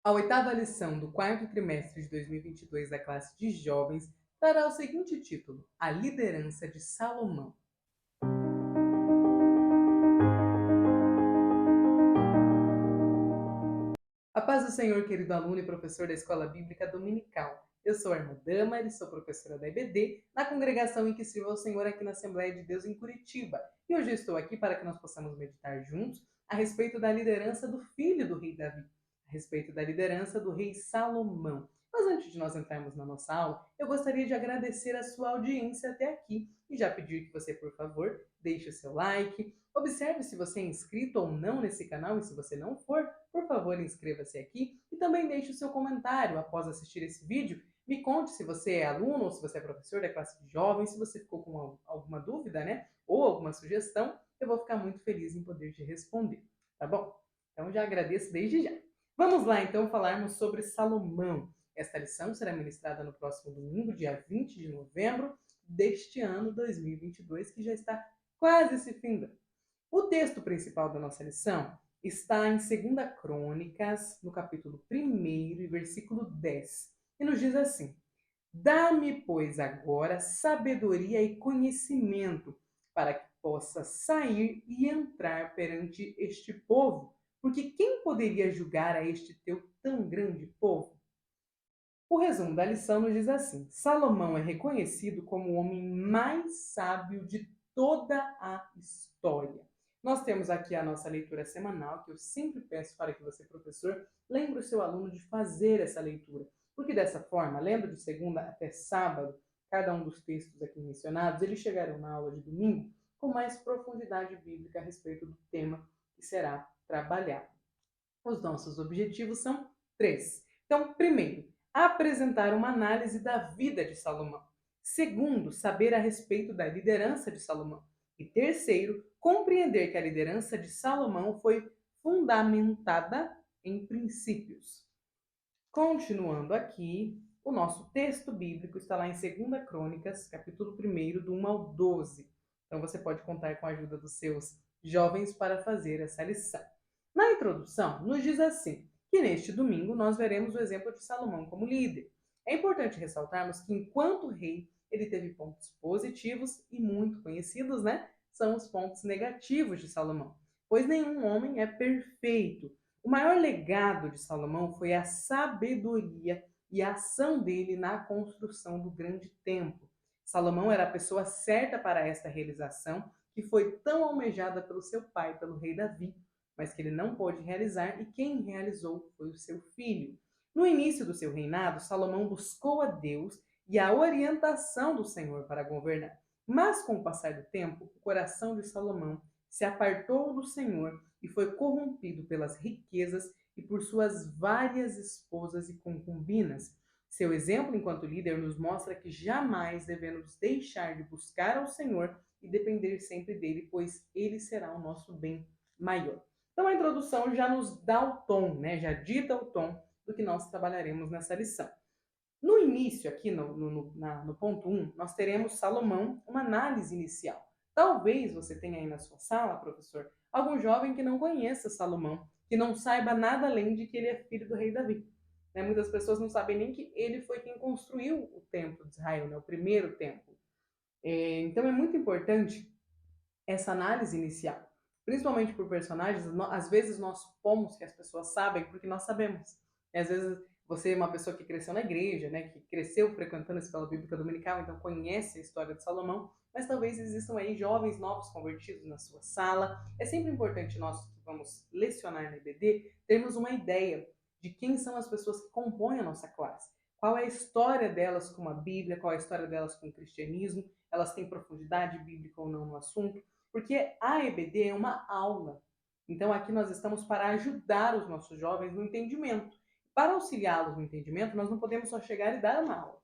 A oitava lição do quarto trimestre de 2022 da classe de jovens trará o seguinte título: A liderança de Salomão. A paz do Senhor, querido aluno e professor da Escola Bíblica Dominical. Eu sou a irmã Damaris, sou professora da EBD, na congregação em que sirvo ao Senhor aqui na Assembleia de Deus em Curitiba. E hoje eu estou aqui para que nós possamos meditar juntos a respeito da liderança do filho do rei Davi, a respeito da liderança do rei Salomão. Mas antes de nós entrarmos na nossa aula, eu gostaria de agradecer a sua audiência até aqui e já pedir que você, por favor, deixe o seu like, observe se você é inscrito ou não nesse canal e se você não for, por favor, inscreva-se aqui e também deixe o seu comentário após assistir esse vídeo. Me conte se você é aluno ou se você é professor da classe de jovens, se você ficou com alguma dúvida, né? Ou alguma sugestão, eu vou ficar muito feliz em poder te responder, tá bom? Então já agradeço desde já. Vamos lá então falarmos sobre Salomão. Esta lição será ministrada no próximo domingo, dia 20 de novembro deste ano 2022, que já está quase se findando. O texto principal da nossa lição está em 2 Crônicas, no capítulo 1 e versículo 10, e nos diz assim: Dá-me, pois, agora sabedoria e conhecimento, para que possa sair e entrar perante este povo, porque quem poderia julgar a este teu tão grande povo? O resumo da lição nos diz assim: Salomão é reconhecido como o homem mais sábio de toda a história. Nós temos aqui a nossa leitura semanal, que eu sempre peço para que você, professor, lembre o seu aluno de fazer essa leitura. Porque dessa forma, lendo de segunda até sábado, cada um dos textos aqui mencionados, eles chegarão na aula de domingo com mais profundidade bíblica a respeito do tema que será trabalhado. Os nossos objetivos são três. Então, primeiro, apresentar uma análise da vida de Salomão. Segundo, saber a respeito da liderança de Salomão. E terceiro, compreender que a liderança de Salomão foi fundamentada em princípios. Continuando aqui, o nosso texto bíblico está lá em 2 Crônicas, capítulo 1, do 1 ao 12. Então você pode contar com a ajuda dos seus jovens para fazer essa lição. Na introdução, nos diz assim, que neste domingo nós veremos o exemplo de Salomão como líder. É importante ressaltarmos que enquanto rei, ele teve pontos positivos e muito conhecidos, né? São os pontos negativos de Salomão, pois nenhum homem é perfeito. O maior legado de Salomão foi a sabedoria e a ação dele na construção do grande templo. Salomão era a pessoa certa para esta realização, que foi tão almejada pelo seu pai, pelo rei Davi, mas que ele não pôde realizar, e quem realizou foi o seu filho. No início do seu reinado, Salomão buscou a Deus e a orientação do Senhor para governar. Mas com o passar do tempo, o coração de Salomão se apartou do Senhor e foi corrompido pelas riquezas e por suas várias esposas e concubinas. Seu exemplo enquanto líder nos mostra que jamais devemos deixar de buscar ao Senhor e depender sempre dele, pois ele será o nosso bem maior. Então a introdução já nos dá o tom, né? Já dita o tom do que nós trabalharemos nessa lição. No início, aqui no ponto 1, nós teremos Salomão, uma análise inicial. Talvez você tenha aí na sua sala, professor, algum jovem que não conheça Salomão, que não saiba nada além de que ele é filho do rei Davi. Né? Muitas pessoas não sabem nem que ele foi quem construiu o templo de Israel, né? O primeiro templo. Então é muito importante essa análise inicial, principalmente por personagens. Às vezes nós pomos que as pessoas sabem porque nós sabemos. E às vezes você é uma pessoa que cresceu na igreja, né, que cresceu frequentando a escola bíblica dominical, então conhece a história de Salomão, mas talvez existam aí jovens novos convertidos na sua sala. É sempre importante nós que vamos lecionar na EBD termos uma ideia de quem são as pessoas que compõem a nossa classe. Qual é a história delas com a Bíblia, qual é a história delas com o cristianismo, elas têm profundidade bíblica ou não no assunto. Porque a EBD é uma aula. Então aqui nós estamos para ajudar os nossos jovens no entendimento. Para auxiliá-los no entendimento, nós não podemos só chegar e dar uma aula.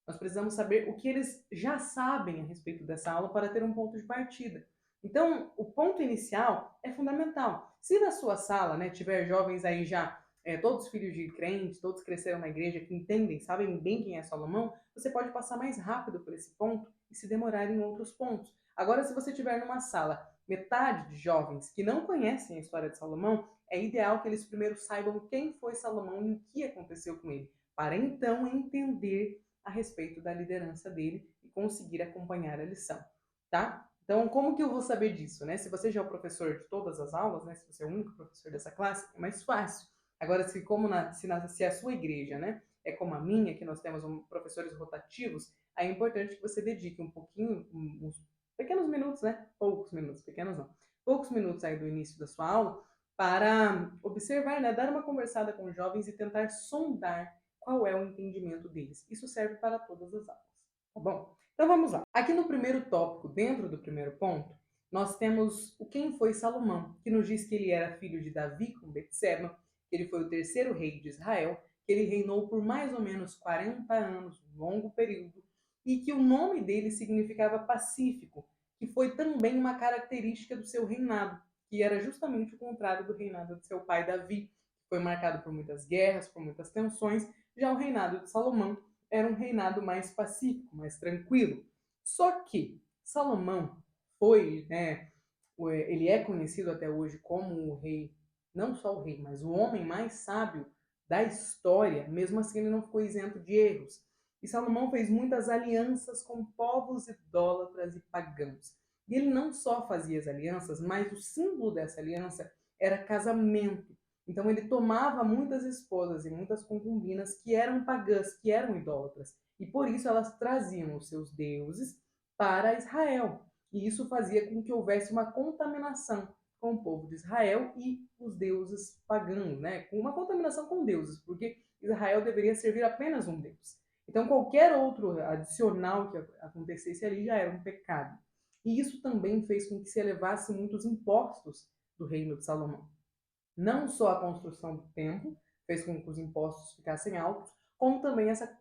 Nós precisamos saber o que eles já sabem a respeito dessa aula para ter um ponto de partida. Então, o ponto inicial é fundamental. Se na sua sala, né, tiver jovens aí já, todos filhos de crentes, todos cresceram na igreja, que entendem, sabem bem quem é Salomão, você pode passar mais rápido por esse ponto e se demorar em outros pontos. Agora, se você estiver numa sala metade de jovens que não conhecem a história de Salomão, é ideal que eles primeiro saibam quem foi Salomão e o que aconteceu com ele, para então entender a respeito da liderança dele e conseguir acompanhar a lição, tá? Então, como que eu vou saber disso, né? Se você já é o professor de todas as aulas, né? Se você é o único professor dessa classe, é mais fácil. Agora, se a sua igreja, né, é como a minha, que nós temos professores rotativos, aí é importante que você dedique um pouquinho, uns pequenos minutos, né? Poucos minutos, pequenos não. Poucos minutos aí do início da sua aula para observar, né? Dar uma conversada com os jovens e tentar sondar qual é o entendimento deles. Isso serve para todas as aulas, tá bom? Então vamos lá. Aqui no primeiro tópico, dentro do primeiro ponto, nós temos o quem foi Salomão, que nos diz que ele era filho de Davi com Betseba, que ele foi o terceiro rei de Israel, que ele reinou por mais ou menos 40 anos, um longo período, e que o nome dele significava pacífico, que foi também uma característica do seu reinado, que era justamente o contrário do reinado de seu pai Davi, que foi marcado por muitas guerras, por muitas tensões. Já o reinado de Salomão era um reinado mais pacífico, mais tranquilo. Só que Salomão foi, né, ele é conhecido até hoje como o rei, não só o rei, mas o homem mais sábio da história. Mesmo assim, ele não ficou isento de erros. E Salomão fez muitas alianças com povos idólatras e pagãos. E ele não só fazia as alianças, mas o símbolo dessa aliança era casamento. Então ele tomava muitas esposas e muitas concubinas que eram pagãs, que eram idólatras. E por isso elas traziam os seus deuses para Israel. E isso fazia com que houvesse uma contaminação com o povo de Israel e os deuses pagãos, né? Com uma contaminação com deuses, porque Israel deveria servir apenas um Deus. Então qualquer outro adicional que acontecesse ali já era um pecado. E isso também fez com que se elevasse muitos impostos do reino de Salomão. Não só a construção do templo fez com que os impostos ficassem altos, como também essa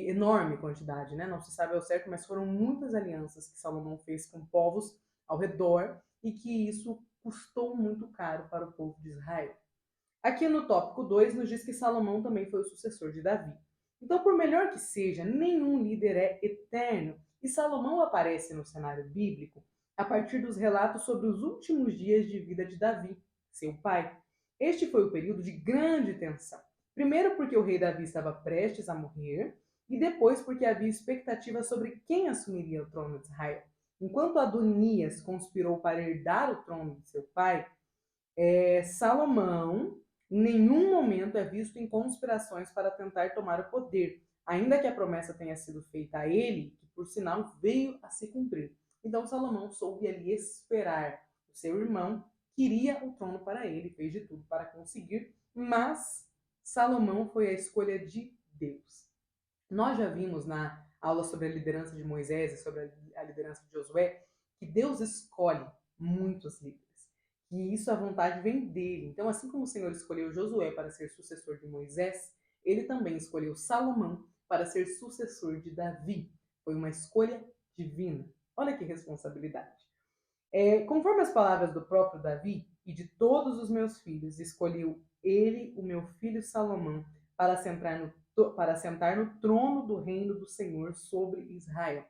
enorme quantidade, né? Não se sabe ao certo, mas foram muitas alianças que Salomão fez com povos ao redor e que isso custou muito caro para o povo de Israel. Aqui no tópico 2 nos diz que Salomão também foi o sucessor de Davi. Então, por melhor que seja, nenhum líder é eterno, e Salomão aparece no cenário bíblico a partir dos relatos sobre os últimos dias de vida de Davi, seu pai. Este foi o período de grande tensão. Primeiro porque o rei Davi estava prestes a morrer, e depois porque havia expectativa sobre quem assumiria o trono de Israel. Enquanto Adonias conspirou para herdar o trono de seu pai, Salomão em nenhum momento é visto em conspirações para tentar tomar o poder, ainda que a promessa tenha sido feita a ele, que por sinal veio a se cumprir. Então Salomão soube ali esperar o seu irmão, queria o trono para ele, fez de tudo para conseguir, mas Salomão foi a escolha de Deus. Nós já vimos na aula sobre a liderança de Moisés e sobre a liderança de Josué que Deus escolhe muitos líderes. E isso, a vontade vem dele. Então, assim como o Senhor escolheu Josué para ser sucessor de Moisés, ele também escolheu Salomão para ser sucessor de Davi. Foi uma escolha divina. Olha que responsabilidade. Conforme as palavras do próprio Davi, e de todos os meus filhos, escolheu ele, o meu filho Salomão, para sentar no trono do reino do Senhor sobre Israel.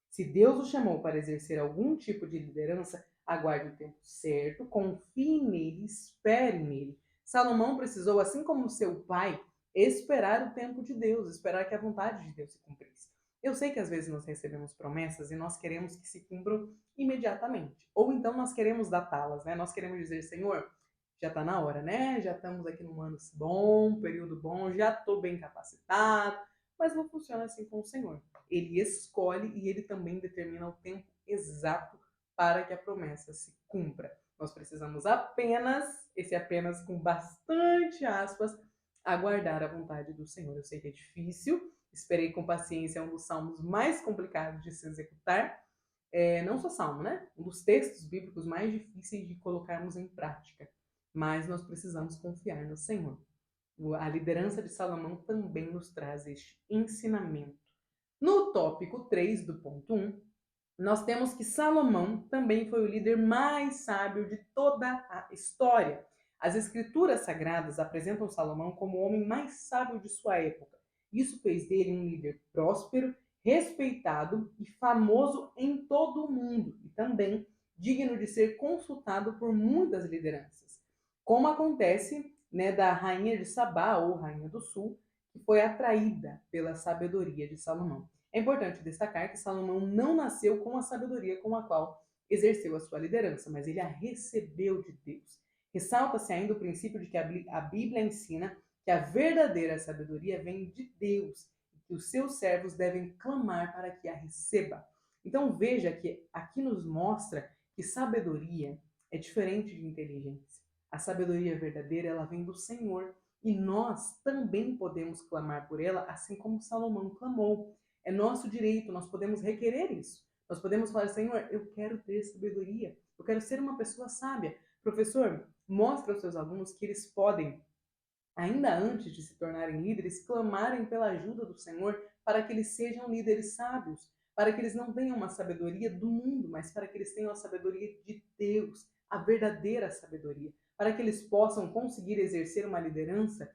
Se Deus o chamou para exercer algum tipo de liderança, aguarde o tempo certo, confie nele, espere nele. Salomão precisou, assim como seu pai, esperar o tempo de Deus, esperar que a vontade de Deus se cumprisse. Eu sei que às vezes nós recebemos promessas e nós queremos que se cumpram imediatamente. Ou então nós queremos datá-las, né? Nós queremos dizer, Senhor, já está na hora, né? Já estamos aqui num ano bom, período bom, já estou bem capacitado. Mas não funciona assim com o Senhor. Ele escolhe e ele também determina o tempo exato para que a promessa se cumpra. Nós precisamos apenas, esse apenas com bastante aspas, aguardar a vontade do Senhor. Eu sei que é difícil, esperei com paciência, é um dos salmos mais complicados de se executar. Não só salmo, né? Um dos textos bíblicos mais difíceis de colocarmos em prática. Mas nós precisamos confiar no Senhor. A liderança de Salomão também nos traz este ensinamento. No tópico 3 do ponto 1, nós temos que Salomão também foi o líder mais sábio de toda a história. As escrituras sagradas apresentam Salomão como o homem mais sábio de sua época. Isso fez dele um líder próspero, respeitado e famoso em todo o mundo. e também digno de ser consultado por muitas lideranças, como acontece, né, da rainha de Sabá ou rainha do Sul, que foi atraída pela sabedoria de Salomão. É importante destacar que Salomão não nasceu com a sabedoria com a qual exerceu a sua liderança, mas ele a recebeu de Deus. Ressalta-se ainda o princípio de que a Bíblia ensina que a verdadeira sabedoria vem de Deus e que os seus servos devem clamar para que a receba. Então veja que aqui nos mostra que sabedoria é diferente de inteligência. A sabedoria verdadeira, ela vem do Senhor e nós também podemos clamar por ela, assim como Salomão clamou. É nosso direito, nós podemos requerer isso. Nós podemos falar, Senhor, eu quero ter sabedoria, eu quero ser uma pessoa sábia. Professor, mostra aos seus alunos que eles podem, ainda antes de se tornarem líderes, clamarem pela ajuda do Senhor para que eles sejam líderes sábios, para que eles não tenham uma sabedoria do mundo, mas para que eles tenham a sabedoria de Deus, a verdadeira sabedoria, para que eles possam conseguir exercer uma liderança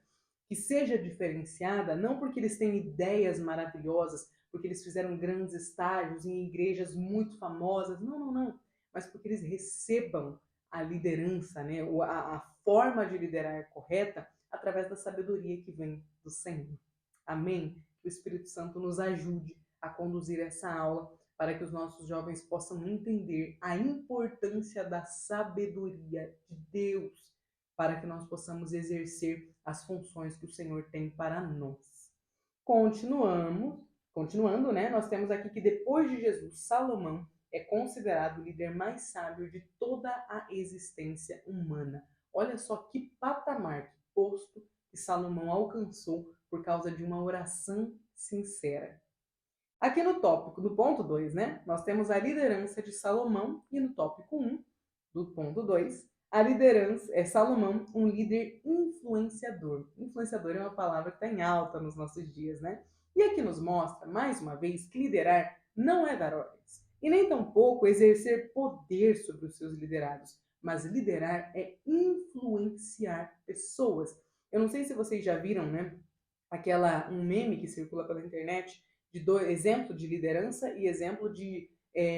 que seja diferenciada, não porque eles têm ideias maravilhosas, porque eles fizeram grandes estágios em igrejas muito famosas, não, mas porque eles recebam a liderança, né, a forma de liderar correta através da sabedoria que vem do Senhor. Amém? Que o Espírito Santo nos ajude a conduzir essa aula para que os nossos jovens possam entender a importância da sabedoria de Deus, para que nós possamos exercer as funções que o Senhor tem para nós. Continuando, né? Nós temos aqui que depois de Jesus, Salomão é considerado o líder mais sábio de toda a existência humana. Olha só que patamar, que posto que Salomão alcançou por causa de uma oração sincera. Aqui no tópico, do ponto 2, né, nós temos a liderança de Salomão e no tópico 1, do ponto 2, a liderança é Salomão, um líder influenciador. Influenciador é uma palavra que está em alta nos nossos dias, né? E aqui nos mostra, mais uma vez, que liderar não é dar ordens, e nem tampouco exercer poder sobre os seus liderados, mas liderar é influenciar pessoas. Eu não sei se vocês já viram, né, um meme que circula pela internet de exemplo de liderança e exemplo de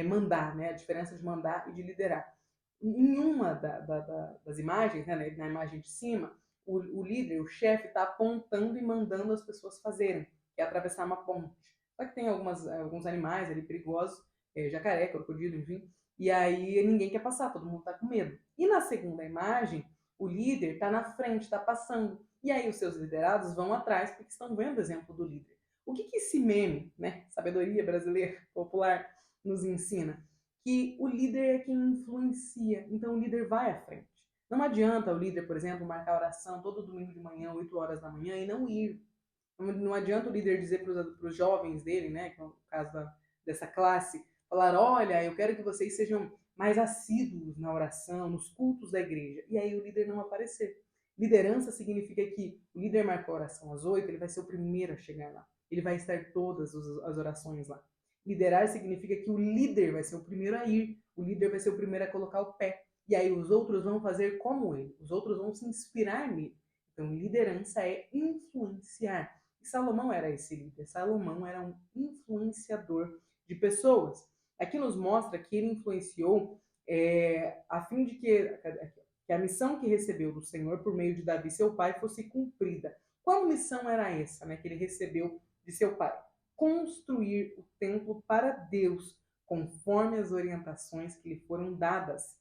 mandar, né, a diferença de mandar e de liderar. Em uma das imagens, né, na imagem de cima, o líder, o chefe, está apontando e mandando as pessoas fazerem, que é atravessar uma ponte. Só que tem alguns animais ali perigosos, jacaré, crocodilo, enfim, e aí ninguém quer passar, todo mundo está com medo. E na segunda imagem, o líder está na frente, está passando, e aí os seus liderados vão atrás porque estão vendo o exemplo do líder. O que esse meme, né, sabedoria brasileira popular, nos ensina? Que o líder é quem influencia, então o líder vai à frente. Não adianta o líder, por exemplo, marcar oração todo domingo de manhã, 8 horas da manhã, e não ir. Não adianta o líder dizer para os jovens dele, né, que é o caso dessa classe, falar, olha, eu quero que vocês sejam mais assíduos na oração, nos cultos da igreja, e aí o líder não aparecer. Liderança significa que o líder marcou a oração às 8, ele vai ser o primeiro a chegar lá. Ele vai estar todas as orações lá. Liderar significa que o líder vai ser o primeiro a ir, o líder vai ser o primeiro a colocar o pé. E aí os outros vão fazer como ele, os outros vão se inspirar nele. Então, liderança é influenciar. E Salomão era esse líder. Salomão era um influenciador de pessoas. Aqui nos mostra que ele influenciou a fim de que a missão que recebeu do Senhor por meio de Davi, seu pai, fosse cumprida. Qual missão era essa, né, que ele recebeu de seu pai? Construir o templo para Deus, conforme as orientações que lhe foram dadas.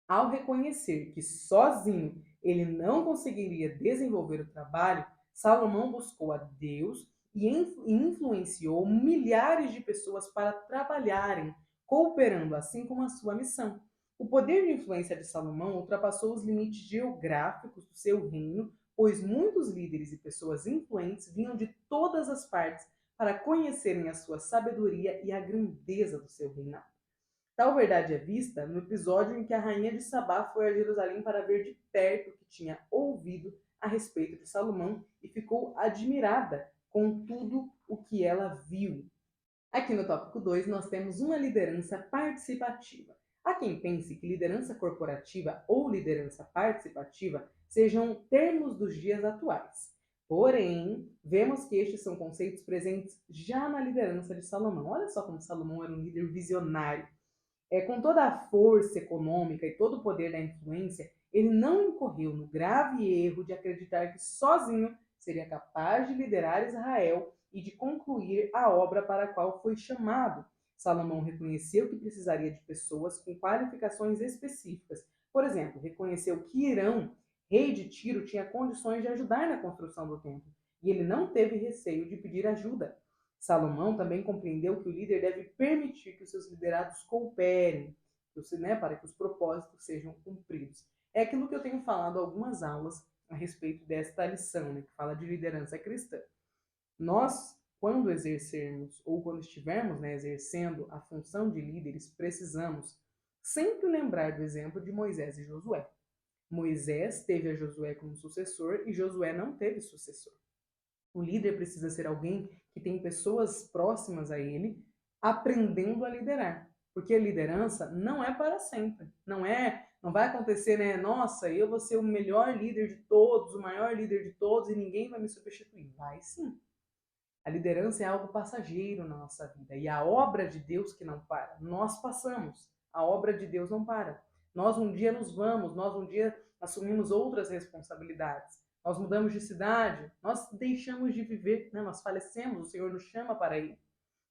Ao reconhecer que sozinho ele não conseguiria desenvolver o trabalho, Salomão buscou a Deus e influenciou milhares de pessoas para trabalharem, cooperando assim com a sua missão. O poder de influência de Salomão ultrapassou os limites geográficos do seu reino, pois muitos líderes e pessoas influentes vinham de todas as partes para conhecerem a sua sabedoria e a grandeza do seu reinado. Tal verdade é vista no episódio em que a rainha de Sabá foi a Jerusalém para ver de perto o que tinha ouvido a respeito de Salomão e ficou admirada com tudo o que ela viu. Aqui no tópico 2 nós temos uma liderança participativa. Há quem pense que liderança corporativa ou liderança participativa sejam termos dos dias atuais. Porém, vemos que estes são conceitos presentes já na liderança de Salomão. Olha só como Salomão era um líder visionário. Com toda a força econômica e todo o poder da influência, ele não incorreu no grave erro de acreditar que sozinho seria capaz de liderar Israel e de concluir a obra para a qual foi chamado. Salomão reconheceu que precisaria de pessoas com qualificações específicas. Por exemplo, reconheceu que Irão, rei de Tiro, tinha condições de ajudar na construção do templo, e ele não teve receio de pedir ajuda. Salomão também compreendeu que o líder deve permitir que os seus liderados cooperem, para que os propósitos sejam cumpridos. É aquilo que eu tenho falado algumas aulas a respeito desta lição, né, que fala de liderança cristã. Nós, quando exercermos ou quando estivermos, né, exercendo a função de líderes, precisamos sempre lembrar do exemplo de Moisés e Josué. Moisés teve a Josué como sucessor e Josué não teve sucessor. O líder precisa ser alguém que tem pessoas próximas a ele aprendendo a liderar. Porque a liderança não é para sempre. Não vai acontecer, né? Nossa, eu vou ser o melhor líder de todos, o maior líder de todos e ninguém vai me substituir. Vai sim. A liderança é algo passageiro na nossa vida. E a obra de Deus que não para. Nós passamos. A obra de Deus não para. Nós um dia nos vamos, nós um dia assumimos outras responsabilidades. Nós mudamos de cidade, nós deixamos de viver, né? Nós falecemos, o Senhor nos chama para ir.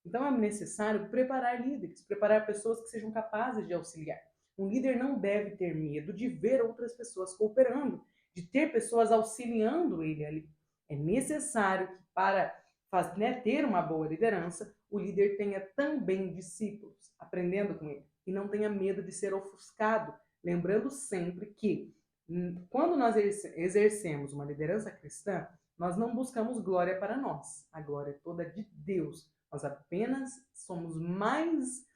Então é necessário preparar líderes, preparar pessoas que sejam capazes de auxiliar. Um líder não deve ter medo de ver outras pessoas cooperando, de ter pessoas auxiliando ele ali. É necessário que para ter uma boa liderança, o líder tenha também discípulos, aprendendo com ele, e não tenha medo de ser ofuscado, lembrando sempre que quando nós exercemos uma liderança cristã, nós não buscamos glória para nós. A glória é toda de Deus. Nós apenas somos mais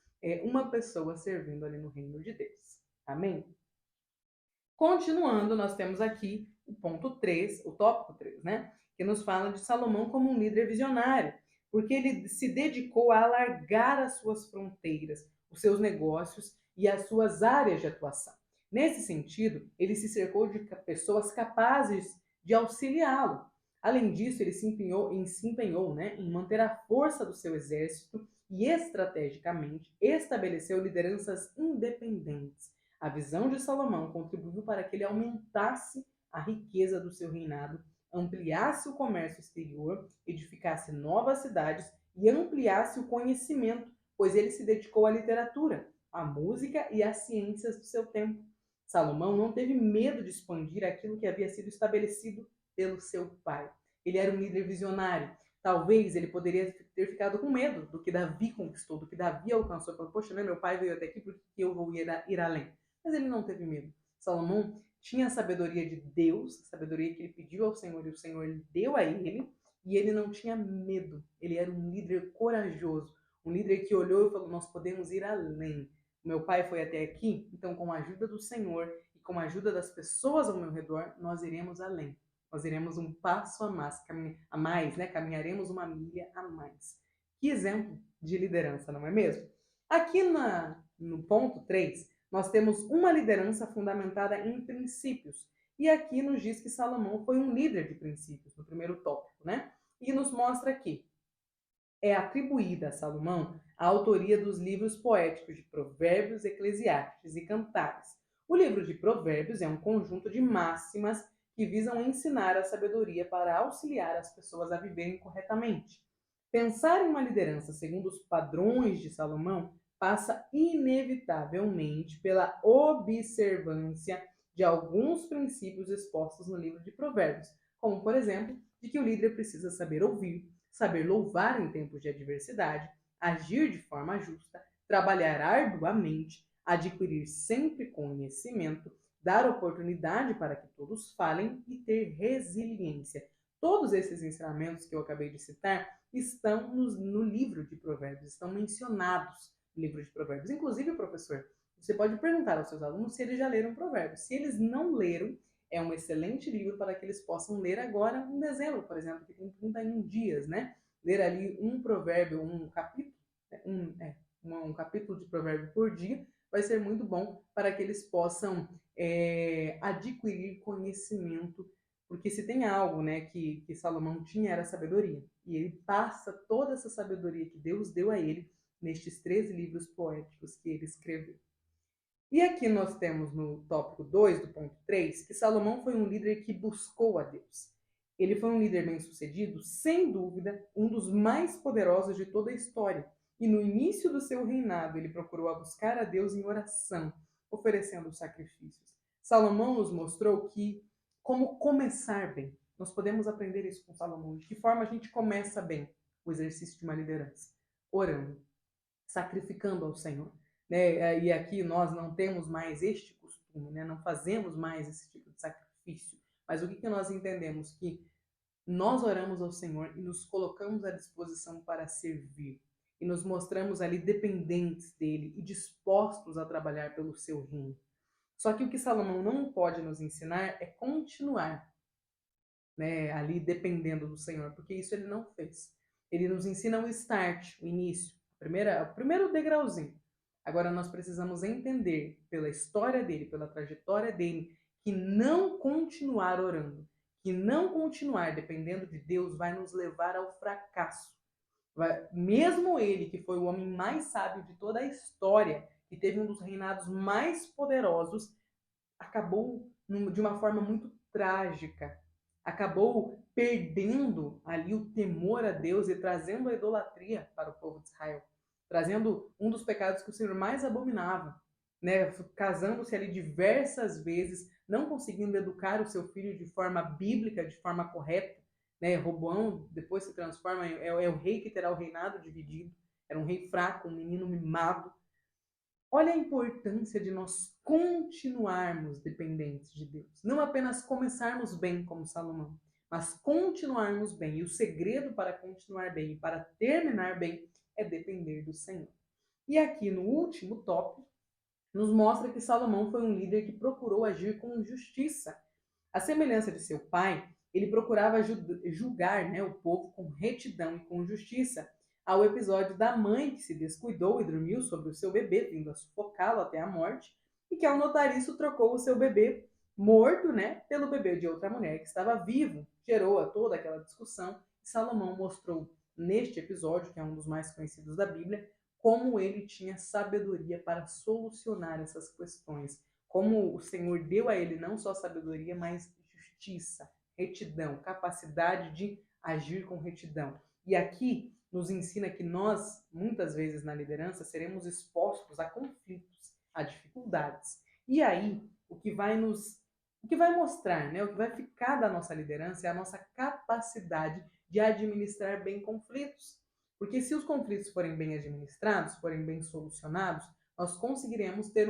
uma pessoa servindo ali no reino de Deus. Amém? Continuando, nós temos aqui o ponto 3, o tópico 3, né? Que nos fala de Salomão como um líder visionário, porque ele se dedicou a alargar as suas fronteiras, os seus negócios e as suas áreas de atuação. Nesse sentido, ele se cercou de pessoas capazes de auxiliá-lo. Além disso, ele se empenhou, né, em manter a força do seu exército e, estrategicamente, estabeleceu lideranças independentes. A visão de Salomão contribuiu para que ele aumentasse a riqueza do seu reinado, ampliasse o comércio exterior, edificasse novas cidades e ampliasse o conhecimento, pois ele se dedicou à literatura, à música e às ciências do seu tempo. Salomão não teve medo de expandir aquilo que havia sido estabelecido pelo seu pai. Ele era um líder visionário. Talvez ele poderia ter ficado com medo do que Davi conquistou, do que Davi alcançou. Falou, poxa, né, meu pai veio até aqui, porque eu vou ir além? Mas ele não teve medo. Salomão tinha a sabedoria de Deus, a sabedoria que ele pediu ao Senhor e o Senhor deu a ele, e ele não tinha medo. Ele era um líder corajoso, um líder que olhou e falou, nós podemos ir além. Meu pai foi até aqui, então com a ajuda do Senhor e com a ajuda das pessoas ao meu redor, nós iremos além. Nós iremos um passo a mais, né? Caminharemos uma milha a mais. Que exemplo de liderança, não é mesmo? Aqui no ponto 3, nós temos uma liderança fundamentada em princípios. E aqui nos diz que Salomão foi um líder de princípios, no primeiro tópico, né? E nos mostra que é atribuída a Salomão a autoria dos livros poéticos de Provérbios, Eclesiastes e Cantares. O livro de Provérbios é um conjunto de máximas que visam ensinar a sabedoria para auxiliar as pessoas a viverem corretamente. Pensar em uma liderança segundo os padrões de Salomão passa inevitavelmente pela observância de alguns princípios expostos no livro de Provérbios, como, por exemplo, de que o líder precisa saber ouvir, saber louvar em tempos de adversidade, agir de forma justa, trabalhar arduamente, adquirir sempre conhecimento, dar oportunidade para que todos falem e ter resiliência. Todos esses ensinamentos que eu acabei de citar estão no livro de Provérbios, estão mencionados no livro de Provérbios. Inclusive, professor, você pode perguntar aos seus alunos se eles já leram Provérbios. Se eles não leram, é um excelente livro para que eles possam ler agora em dezembro, por exemplo, que tem 31 dias, né? Ler ali um provérbio, um capítulo, um capítulo de provérbio por dia, vai ser muito bom para que eles possam adquirir conhecimento, porque se tem algo, né, que Salomão tinha era sabedoria, e ele passa toda essa sabedoria que Deus deu a ele nestes 13 livros poéticos que ele escreveu. E aqui nós temos no tópico 2 do ponto 3 que Salomão foi um líder que buscou a Deus. Ele foi um líder bem-sucedido, sem dúvida, um dos mais poderosos de toda a história. E no início do seu reinado, ele procurou a buscar a Deus em oração, oferecendo sacrifícios. Salomão nos mostrou que como começar bem. Nós podemos aprender isso com Salomão. De que forma a gente começa bem o exercício de uma liderança? Orando, sacrificando ao Senhor. E aqui nós não temos mais este costume, não fazemos mais esse tipo de sacrifício. Mas o que nós entendemos? Que nós oramos ao Senhor e nos colocamos à disposição para servir. E nos mostramos ali dependentes dele e dispostos a trabalhar pelo seu reino. Só que o que Salomão não pode nos ensinar é continuar ali dependendo do Senhor, porque isso ele não fez. Ele nos ensina o start, o início, o primeiro degrauzinho. Agora nós precisamos entender pela história dele, pela trajetória dele, que não continuar orando, que não continuar dependendo de Deus vai nos levar ao fracasso. Mesmo ele, que foi o homem mais sábio de toda a história, que teve um dos reinados mais poderosos, acabou de uma forma muito trágica. Acabou perdendo ali o temor a Deus e trazendo a idolatria para o povo de Israel. Trazendo um dos pecados que o Senhor mais abominava, casando-se ali diversas vezes, não conseguindo educar o seu filho de forma bíblica, de forma correta. Roboão depois se transforma, é o rei que terá o reinado dividido. Era um rei fraco, um menino mimado. Olha a importância de nós continuarmos dependentes de Deus. Não apenas começarmos bem, como Salomão, mas continuarmos bem. E o segredo para continuar bem e para terminar bem é depender do Senhor. E aqui no último tópico, nos mostra que Salomão foi um líder que procurou agir com justiça. À semelhança de seu pai, ele procurava julgar o povo com retidão e com justiça. Ao episódio da mãe que se descuidou e dormiu sobre o seu bebê, vindo a sufocá-lo até a morte, e que ao notar isso trocou o seu bebê morto pelo bebê de outra mulher que estava vivo. Gerou toda aquela discussão. Salomão mostrou neste episódio, que é um dos mais conhecidos da Bíblia, como ele tinha sabedoria para solucionar essas questões. Como o Senhor deu a ele não só sabedoria, mas justiça, retidão, capacidade de agir com retidão. E aqui nos ensina que nós, muitas vezes na liderança, seremos expostos a conflitos, a dificuldades. E aí, o que vai mostrar, o que vai ficar da nossa liderança é a nossa capacidade de administrar bem conflitos. Porque se os conflitos forem bem administrados, forem bem solucionados, nós conseguiremos ter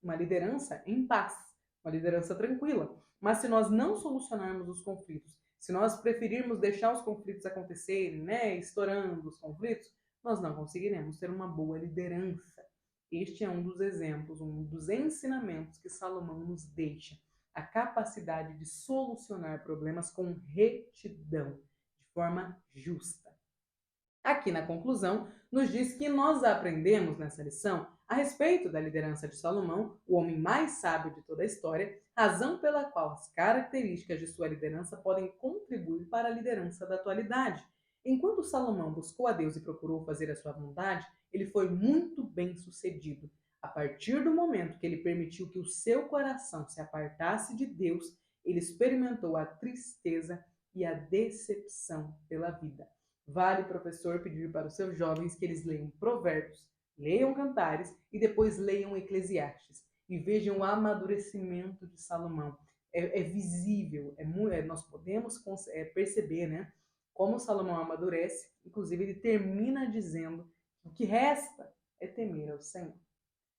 uma liderança em paz, uma liderança tranquila. Mas se nós não solucionarmos os conflitos, se nós preferirmos deixar os conflitos acontecerem, estourando os conflitos, nós não conseguiremos ter uma boa liderança. Este é um dos exemplos, um dos ensinamentos que Salomão nos deixa. A capacidade de solucionar problemas com retidão, de forma justa. Aqui na conclusão, nos diz que nós aprendemos nessa lição a respeito da liderança de Salomão, o homem mais sábio de toda a história, razão pela qual as características de sua liderança podem contribuir para a liderança da atualidade. Enquanto Salomão buscou a Deus e procurou fazer a sua vontade, ele foi muito bem sucedido. A partir do momento que ele permitiu que o seu coração se apartasse de Deus, ele experimentou a tristeza e a decepção pela vida. Vale, professor, pedir para os seus jovens que eles leiam Provérbios, leiam Cantares e depois leiam Eclesiastes e vejam o amadurecimento de Salomão. É visível, nós podemos perceber como Salomão amadurece. Inclusive, ele termina dizendo que o que resta é temer ao Senhor.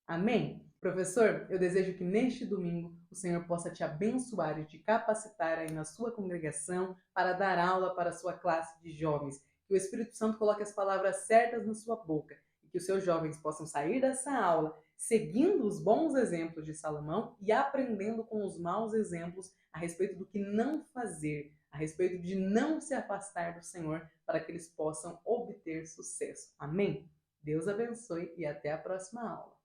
Amém? Professor, eu desejo que neste domingo o Senhor possa te abençoar e te capacitar aí na sua congregação para dar aula para a sua classe de jovens. Que o Espírito Santo coloque as palavras certas na sua boca e que os seus jovens possam sair dessa aula seguindo os bons exemplos de Salomão e aprendendo com os maus exemplos a respeito do que não fazer, a respeito de não se afastar do Senhor para que eles possam obter sucesso. Amém? Deus abençoe e até a próxima aula.